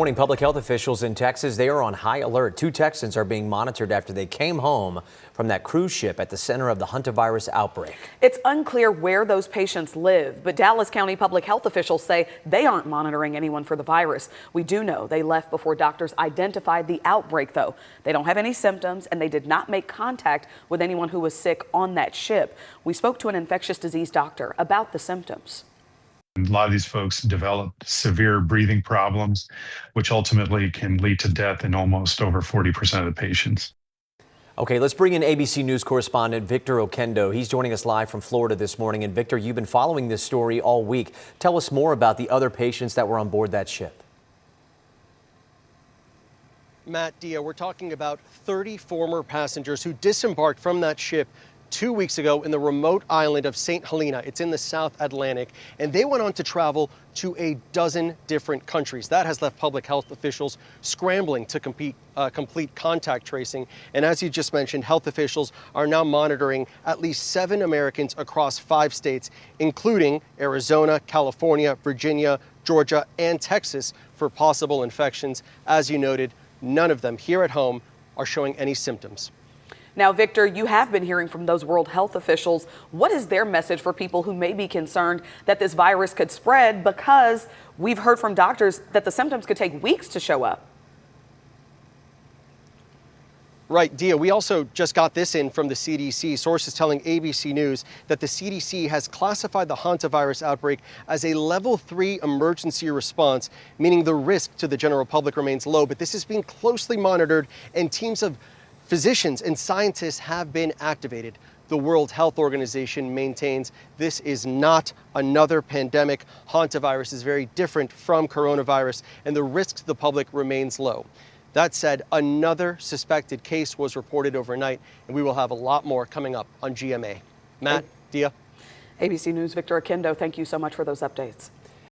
Morning, public health officials in Texas, they are on high alert. 2 Texans are being monitored after they came home from that cruise ship at the center of the hantavirus outbreak. It's unclear where those patients live, but Dallas County public health officials say they aren't monitoring anyone for the virus. We do know they left before doctors identified the outbreak, though. They don't have any symptoms, and they did not make contact with anyone who was sick on that ship. We spoke to an infectious disease doctor about the symptoms. A lot of these folks develop severe breathing problems, which ultimately can lead to death in almost over 40% of the patients. Okay, let's bring in ABC News correspondent Victor Oquendo. He's joining us live from Florida this morning. And Victor, you've been following this story all week. Tell us more about the other patients that were on board that ship. Matt, Dia, we're talking about 30 former passengers who disembarked from that ship 2 weeks ago in the remote island of St. Helena. It's in the South Atlantic, and they went on to travel to a dozen different countries. That has left public health officials scrambling to complete contact tracing. And as you just mentioned, health officials are now monitoring at least 7 Americans across 5 states, including Arizona, California, Virginia, Georgia, and Texas for possible infections. As you noted, none of them here at home are showing any symptoms. Now, Victor, you have been hearing from those World Health officials. What is their message for people who may be concerned that this virus could spread? Because we've heard from doctors that the symptoms could take weeks to show up. Right, Dia, we also just got this in from the CDC. Sources telling ABC News that the CDC has classified the hantavirus outbreak as a level 3 emergency response, meaning the risk to the general public remains low. But this is being closely monitored, and teams of physicians and scientists have been activated. The World Health Organization maintains this is not another pandemic. Hantavirus is very different from coronavirus, and the risk to the public remains low. That said, another suspected case was reported overnight, and we will have a lot more coming up on GMA. Matt, Dia. ABC News' Victor Oquendo, thank you so much for those updates.